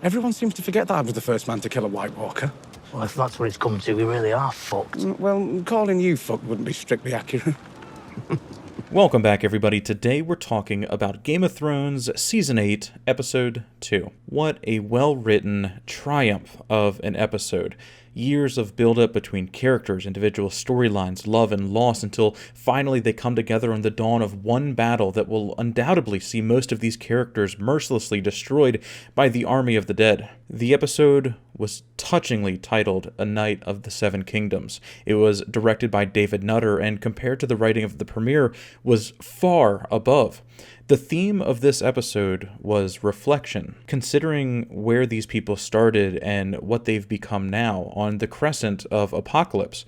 Everyone seems to forget that I was the first man to kill a White Walker. Well, if that's what it's come to, we really are fucked. Well, calling you fucked wouldn't be strictly accurate. Welcome back, everybody. Today we're talking about Game of Thrones Season 8, Episode 2. What a well-written triumph of an episode. Years of build-up between characters, individual storylines, love and loss, until finally they come together on the dawn of one battle that will undoubtedly see most of these characters mercilessly destroyed by the army of the dead. The episode was touchingly titled A Night of the Seven Kingdoms. It was directed by David Nutter, and compared to the writing of the premiere, was far above. The theme of this episode was reflection, considering where these people started and what they've become now on the crescent of apocalypse.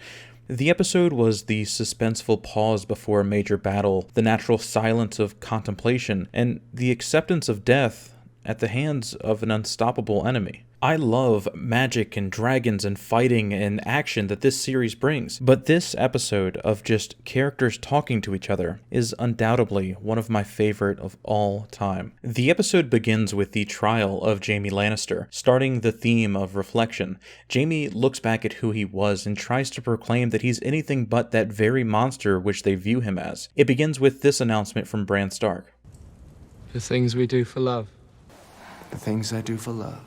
The episode was the suspenseful pause before a major battle, the natural silence of contemplation, and the acceptance of death at the hands of an unstoppable enemy. I love magic and dragons and fighting and action that this series brings, but this episode of just characters talking to each other is undoubtedly one of my favorite of all time. The episode begins with the trial of Jaime Lannister, starting the theme of reflection. Jaime looks back at who he was and tries to proclaim that he's anything but that very monster which they view him as. It begins with this announcement from Bran Stark. The things we do for love. The things I do for love.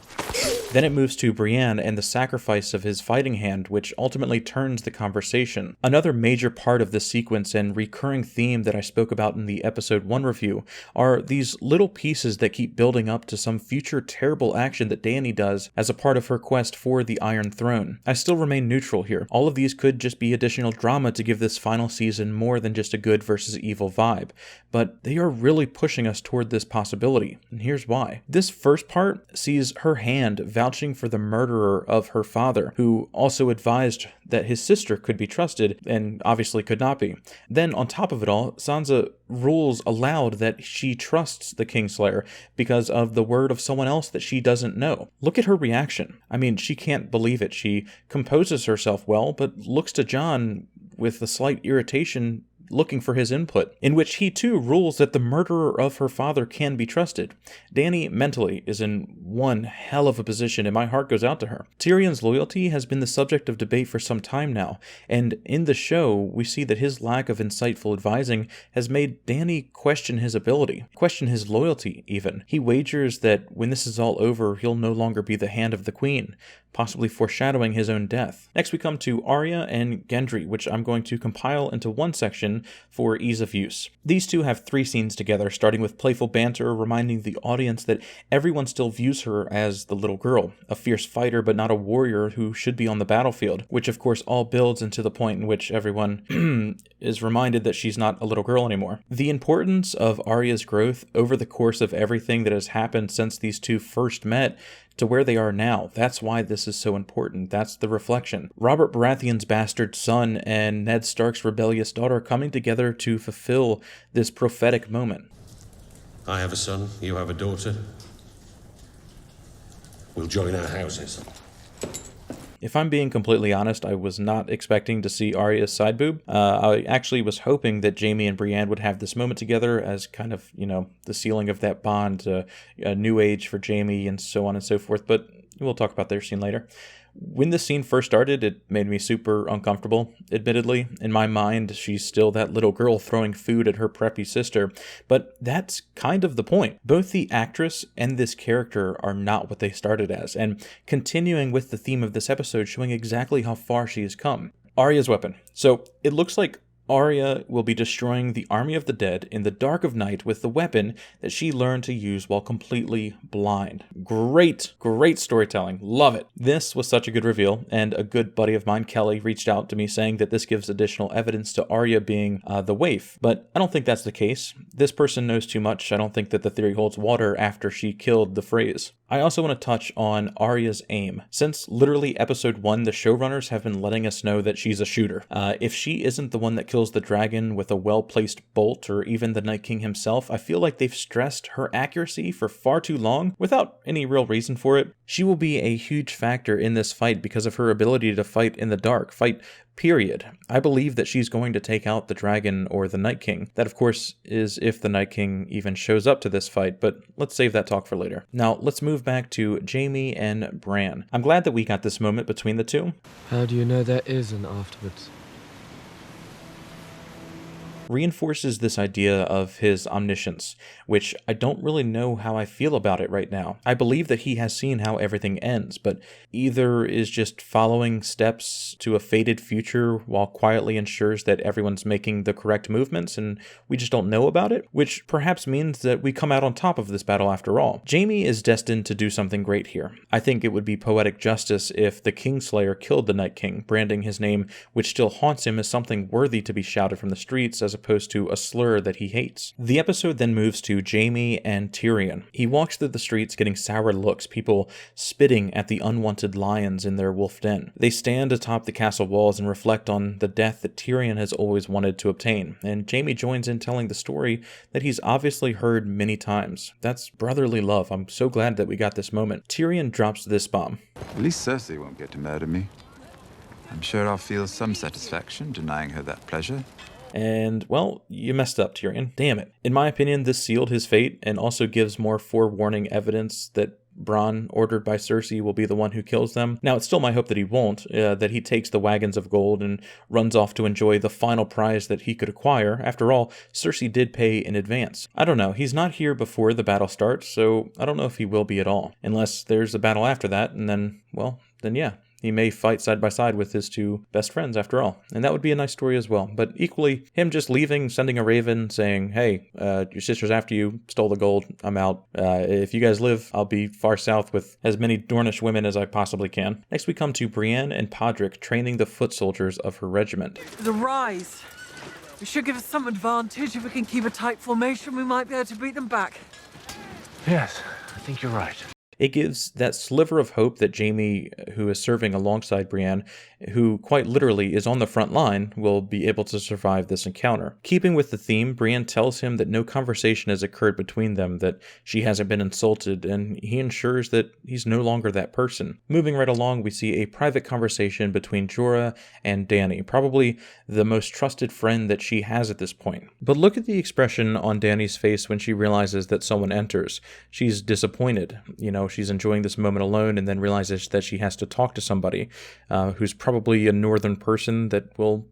Then it moves to Brienne and the sacrifice of his fighting hand, which ultimately turns the conversation. Another major part of this sequence and recurring theme that I spoke about in the episode 1 review are these little pieces that keep building up to some future terrible action that Dany does as a part of her quest for the Iron Throne. I still remain neutral here. All of these could just be additional drama to give this final season more than just a good versus evil vibe, but they are really pushing us toward this possibility, and here's why. This first part sees her hand vouching for the murderer of her father, who also advised that his sister could be trusted, and obviously could not be. Then, on top of it all, Sansa rules aloud that she trusts the Kingslayer because of the word of someone else that she doesn't know. Look at her reaction. I mean, she can't believe it. She composes herself well, but looks to Jon with a slight irritation, looking for his input, in which he too rules that the murderer of her father can be trusted. Dany mentally is in one hell of a position, and my heart goes out to her. Tyrion's loyalty has been the subject of debate for some time now, and in the show we see that his lack of insightful advising has made Dany question his ability, question his loyalty even. He wagers that when this is all over, he'll no longer be the hand of the queen, possibly foreshadowing his own death. Next we come to Arya and Gendry, which I'm going to compile into one section for ease of use. These two have 3 scenes together, starting with playful banter reminding the audience that everyone still views her as the little girl, a fierce fighter but not a warrior who should be on the battlefield, which of course all builds into the point in which everyone is reminded that she's not a little girl anymore. The importance of Arya's growth over the course of everything that has happened since these two first met to where they are now. That's why this is so important. That's the reflection. Robert Baratheon's bastard son and Ned Stark's rebellious daughter coming together to fulfill this prophetic moment. I have a son, you have a daughter. We'll join our houses. If I'm being completely honest, I was not expecting to see Arya's side boob. I actually was hoping that Jaime and Brienne would have this moment together as kind of, the sealing of that bond, a new age for Jaime and so on and so forth, but we'll talk about their scene later. When this scene first started, it made me super uncomfortable, admittedly. In my mind, she's still that little girl throwing food at her preppy sister, but that's kind of the point. Both the actress and this character are not what they started as, and continuing with the theme of this episode, showing exactly how far she has come. Arya's weapon. So it looks like Arya will be destroying the army of the dead in the dark of night with the weapon that she learned to use while completely blind. Great storytelling. Love it. This was such a good reveal, and a good buddy of mine, Kelly, reached out to me saying that this gives additional evidence to Arya being the waif, but I don't think that's the case. This person knows too much. I don't think that the theory holds water after she killed the Freys. I also want to touch on Arya's aim. Since literally episode 1, the showrunners have been letting us know that she's a shooter. If she isn't the one that kills the dragon with a well-placed bolt, or even the Night King himself, I feel like they've stressed her accuracy for far too long without any real reason for it. She will be a huge factor in this fight because of her ability to fight in the dark, fight period. I believe that she's going to take out the dragon or the Night King. That, of course, is if the Night King even shows up to this fight, but let's save that talk for later. Now, let's move back to Jaime and Bran. I'm glad that we got this moment between the two. How do you know there is an afterwards? Reinforces this idea of his omniscience, which I don't really know how I feel about it right now. I believe that he has seen how everything ends, but either is just following steps to a fated future while quietly ensures that everyone's making the correct movements and we just don't know about it, which perhaps means that we come out on top of this battle after all. Jaime is destined to do something great here. I think it would be poetic justice if the Kingslayer killed the Night King, branding his name, which still haunts him, as something worthy to be shouted from the streets as opposed to a slur that he hates. The episode then moves to Jaime and Tyrion. He walks through the streets getting sour looks, people spitting at the unwanted lions in their wolf den. They stand atop the castle walls and reflect on the death that Tyrion has always wanted to obtain, and Jaime joins in telling the story that he's obviously heard many times. That's brotherly love. I'm so glad that we got this moment. Tyrion drops this bomb. At least Cersei won't get to murder me. I'm sure I'll feel some satisfaction denying her that pleasure. And, well, you messed up, Tyrion. Damn it. In my opinion, this sealed his fate and also gives more forewarning evidence that Bronn, ordered by Cersei, will be the one who kills them. Now, it's still my hope that he won't, that he takes the wagons of gold and runs off to enjoy the final prize that he could acquire. After all, Cersei did pay in advance. I don't know. He's not here before the battle starts, so I don't know if he will be at all. Unless there's a battle after that, and then, well, then yeah. He may fight side by side with his two best friends after all. And that would be a nice story as well. But equally, him just leaving, sending a raven, saying, hey, your sister's after you, stole the gold, I'm out. If you guys live, I'll be far south with as many Dornish women as I possibly can. Next we come to Brienne and Podrick training the foot soldiers of her regiment. The rise. It should give us some advantage. If we can keep a tight formation, we might be able to beat them back. Yes, I think you're right. It gives that sliver of hope that Jaime, who is serving alongside Brienne, who quite literally is on the front line, will be able to survive this encounter. Keeping with the theme, Brienne tells him that no conversation has occurred between them, that she hasn't been insulted, and he ensures that he's no longer that person. Moving right along, we see a private conversation between Jorah and Dany, probably the most trusted friend that she has at this point. But look at the expression on Dany's face when she realizes that someone enters. She's disappointed. She's enjoying this moment alone and then realizes that she has to talk to somebody who's probably a northern person that will,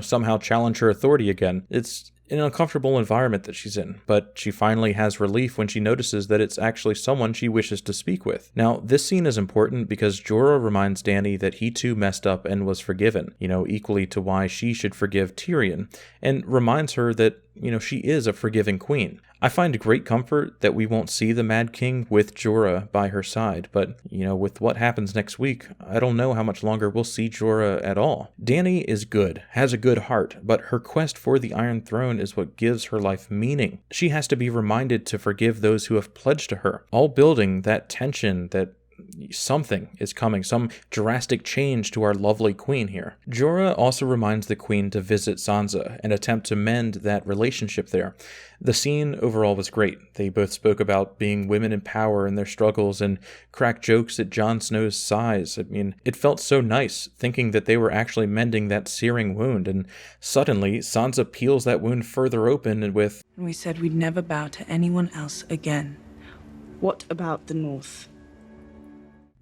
somehow challenge her authority again. It's an uncomfortable environment that she's in, but she finally has relief when she notices that it's actually someone she wishes to speak with. Now, this scene is important because Jorah reminds Dany that he too messed up and was forgiven, equally to why she should forgive Tyrion, and reminds her that, she is a forgiving queen. I find great comfort that we won't see the Mad King with Jorah by her side, but, with what happens next week, I don't know how much longer we'll see Jorah at all. Dany is good, has a good heart, but her quest for the Iron Throne is what gives her life meaning. She has to be reminded to forgive those who have pledged to her, all building that tension that something is coming, some drastic change to our lovely queen here. Jorah also reminds the queen to visit Sansa and attempt to mend that relationship there. The scene overall was great. They both spoke about being women in power and their struggles and cracked jokes at Jon Snow's size. It felt so nice thinking that they were actually mending that searing wound, and suddenly Sansa peels that wound further open and with, We said we'd never bow to anyone else again. What about the North?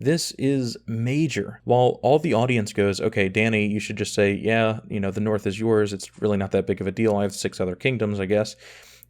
This is major. While all the audience goes, okay, Dany, you should just say, yeah, the North is yours. It's really not that big of a deal. I have 6 other kingdoms, I guess.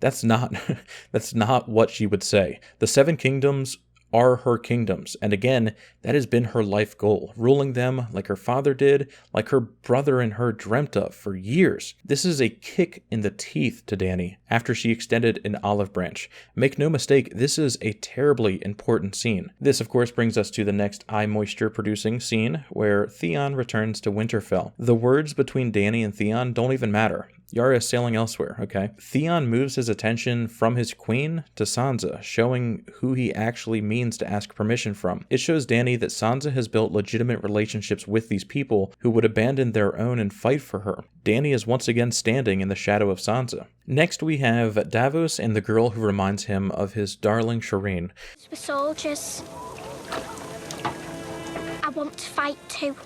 That's not what she would say. The 7 kingdoms are her kingdoms. And again, that has been her life goal, ruling them like her father did, like her brother and her dreamt of for years. This is a kick in the teeth to Dany after she extended an olive branch. Make no mistake, this is a terribly important scene. This, of course, brings us to the next eye moisture producing scene where Theon returns to Winterfell. The words between Dany and Theon don't even matter. Yara is sailing elsewhere, okay? Theon moves his attention from his queen to Sansa, showing who he actually means to ask permission from. It shows Dany that Sansa has built legitimate relationships with these people who would abandon their own and fight for her. Dany is once again standing in the shadow of Sansa. Next we have Davos and the girl who reminds him of his darling Shireen. We're soldiers. I want to fight too.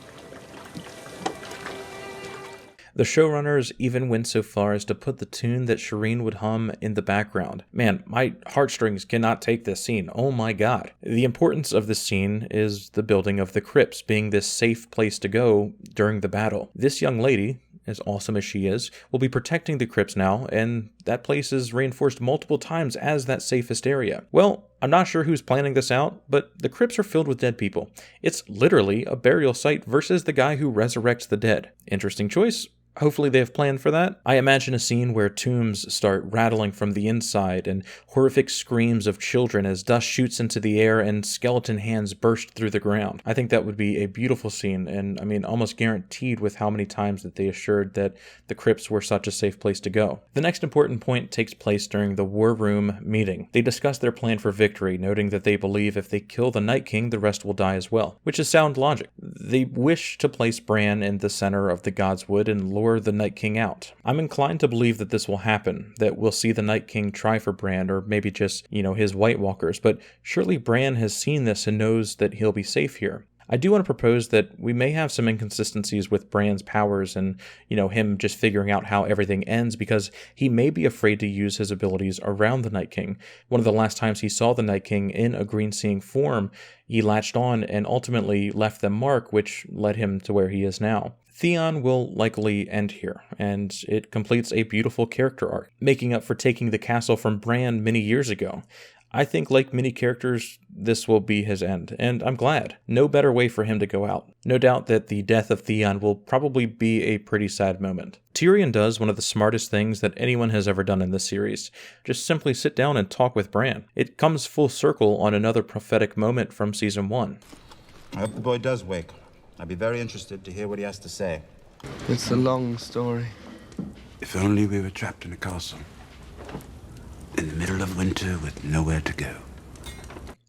The showrunners even went so far as to put the tune that Shireen would hum in the background. Man, my heartstrings cannot take this scene. Oh my god. The importance of this scene is the building of the crypts being this safe place to go during the battle. This young lady, as awesome as she is, will be protecting the crypts now, and that place is reinforced multiple times as that safest area. Well, I'm not sure who's planning this out, but the crypts are filled with dead people. It's literally a burial site versus the guy who resurrects the dead. Interesting choice. Hopefully they have planned for that. I imagine a scene where tombs start rattling from the inside and horrific screams of children as dust shoots into the air and skeleton hands burst through the ground. I think that would be a beautiful scene, and I mean almost guaranteed with how many times that they assured that the crypts were such a safe place to go. The next important point takes place during the War Room meeting. They discuss their plan for victory, noting that they believe if they kill the Night King, the rest will die as well, which is sound logic. They wish to place Bran in the center of the Godswood and lure the Night King out. I'm inclined to believe that this will happen, that we'll see the Night King try for Bran, or maybe just, his White Walkers, but surely Bran has seen this and knows that he'll be safe here. I do want to propose that we may have some inconsistencies with Bran's powers and, him just figuring out how everything ends, because he may be afraid to use his abilities around the Night King. One of the last times he saw the Night King in a green seeing form, he latched on and ultimately left them mark, which led him to where he is now. Theon will likely end here, and it completes a beautiful character arc, making up for taking the castle from Bran many years ago. I think, like many characters, this will be his end, and I'm glad. No better way for him to go out. No doubt that the death of Theon will probably be a pretty sad moment. Tyrion does one of the smartest things that anyone has ever done in this series. Just simply sit down and talk with Bran. It comes full circle on another prophetic moment from Season 1. I hope the boy does wake. I'd be very interested to hear what he has to say. It's a long story. If only we were trapped in a castle. In the middle of winter with nowhere to go.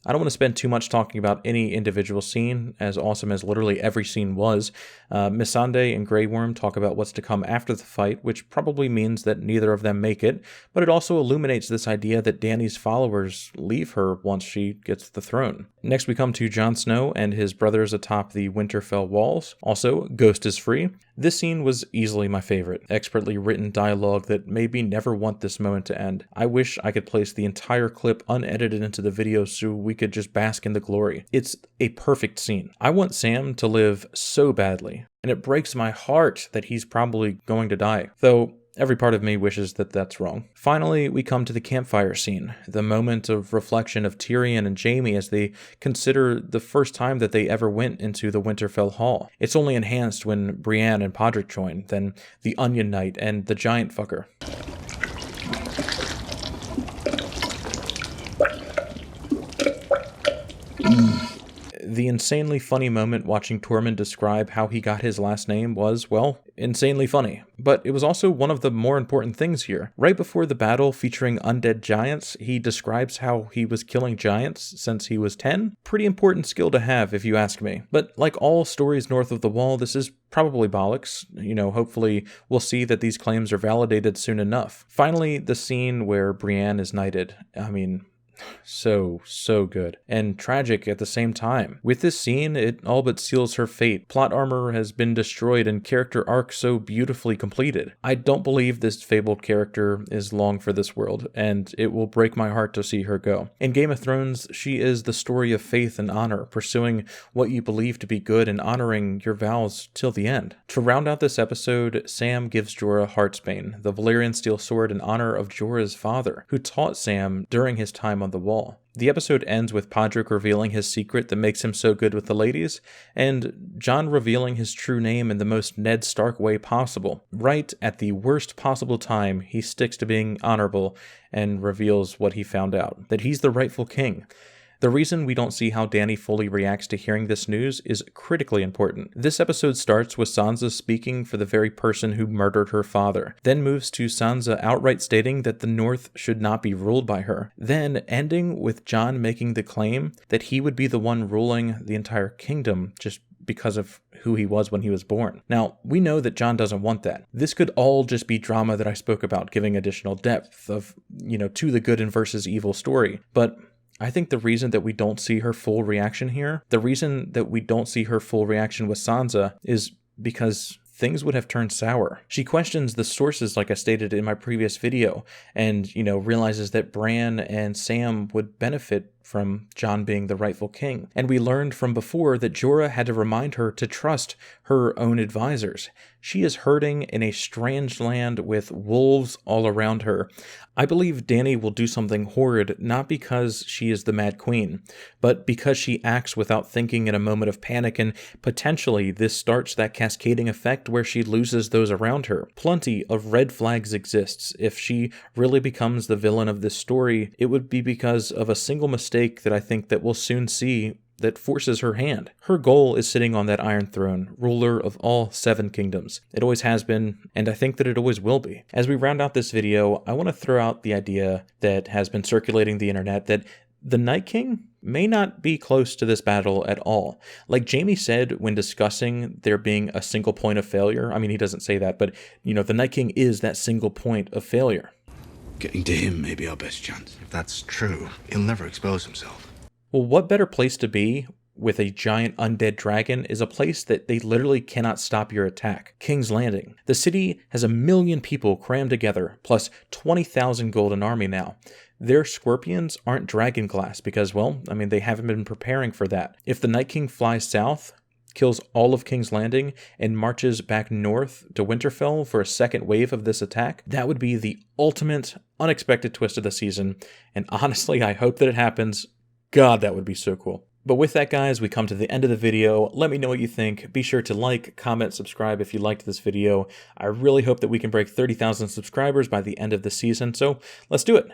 I don't want to spend too much talking about any individual scene, as awesome as literally every scene was. Missandei and Grey Worm talk about what's to come after the fight, which probably means that neither of them make it, but it also illuminates this idea that Dany's followers leave her once she gets the throne. Next we come to Jon Snow and his brothers atop the Winterfell walls. Also, Ghost is free. This scene was easily my favorite. Expertly written dialogue that made me never want this moment to end. I wish I could place the entire clip unedited into the video so we could just bask in the glory. It's a perfect scene. I want Sam to live so badly, and it breaks my heart that he's probably going to die. Though every part of me wishes that that's wrong. Finally, we come to the campfire scene, the moment of reflection of Tyrion and Jaime as they consider the first time that they ever went into the Winterfell Hall. It's only enhanced when Brienne and Podrick join, then the Onion Knight and the Giant Fucker. The insanely funny moment watching Tormund describe how he got his last name was, well, insanely funny. But it was also one of the more important things here. Right before the battle featuring undead giants, he describes how he was killing giants since he was 10. Pretty important skill to have, if you ask me. But like all stories north of the Wall, this is probably bollocks. Hopefully we'll see that these claims are validated soon enough. Finally, the scene where Brienne is knighted. So good. And tragic at the same time. With this scene, it all but seals her fate. Plot armor has been destroyed and character arc so beautifully completed. I don't believe this fabled character is long for this world, and it will break my heart to see her go. In Game of Thrones, she is the story of faith and honor, pursuing what you believe to be good and honoring your vows till the end. To round out this episode, Sam gives Jorah Heartsbane, the Valyrian steel sword in honor of Jorah's father, who taught Sam during his time on the Wall. The episode ends with Podrick revealing his secret that makes him so good with the ladies, and Jon revealing his true name in the most Ned Stark way possible. Right at the worst possible time, he sticks to being honorable and reveals what he found out, that he's the rightful king. The reason we don't see how Dany fully reacts to hearing this news is critically important. This episode starts with Sansa speaking for the very person who murdered her father, then moves to Sansa outright stating that the North should not be ruled by her, then ending with Jon making the claim that he would be the one ruling the entire kingdom just because of who he was when he was born. Now, we know that Jon doesn't want that. This could all just be drama that I spoke about, giving additional depth of, to the good and versus evil story, but I think the reason that we don't see her full reaction here, the reason that we don't see her full reaction with Sansa is because things would have turned sour. She questions the sources like I stated in my previous video, and, realizes that Bran and Sam would benefit from Jon being the rightful king. And we learned from before that Jorah had to remind her to trust her own advisors. She is hurting in a strange land with wolves all around her. I believe Dany will do something horrid, not because she is the Mad Queen, but because she acts without thinking in a moment of panic, and potentially this starts that cascading effect where she loses those around her. Plenty of red flags exists. If she really becomes the villain of this story, it would be because of a single mistake that I think that we'll soon see that forces her hand. Her goal is sitting on that Iron Throne, ruler of all 7 kingdoms. It always has been, and I think that it always will be. As we round out this video, I want to throw out the idea that has been circulating the internet that the Night King may not be close to this battle at all. Like Jaime said when discussing there being a single point of failure, I mean, he doesn't say that, but, the Night King is that single point of failure. Getting to him may be our best chance. If that's true, he'll never expose himself. Well, what better place to be with a giant undead dragon is a place that they literally cannot stop your attack. King's Landing. The city has 1 million people crammed together, plus 20,000 golden army now. Their scorpions aren't dragon glass because, they haven't been preparing for that. If the Night King flies south, kills all of King's Landing, and marches back north to Winterfell for a second wave of this attack, that would be the ultimate unexpected twist of the season, and honestly, I hope that it happens. God, that would be so cool. But with that, guys, we come to the end of the video. Let me know what you think. Be sure to like, comment, subscribe if you liked this video. I really hope that we can break 30,000 subscribers by the end of the season, so let's do it.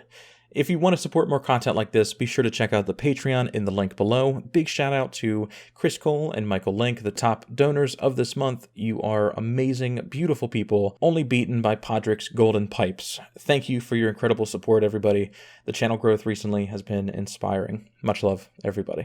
If you want to support more content like this, be sure to check out the Patreon in the link below. Big shout out to Chris Cole and Michael Link, the top donors of this month. You are amazing, beautiful people, only beaten by Podrick's golden pipes. Thank you for your incredible support, everybody. The channel growth recently has been inspiring. Much love, everybody.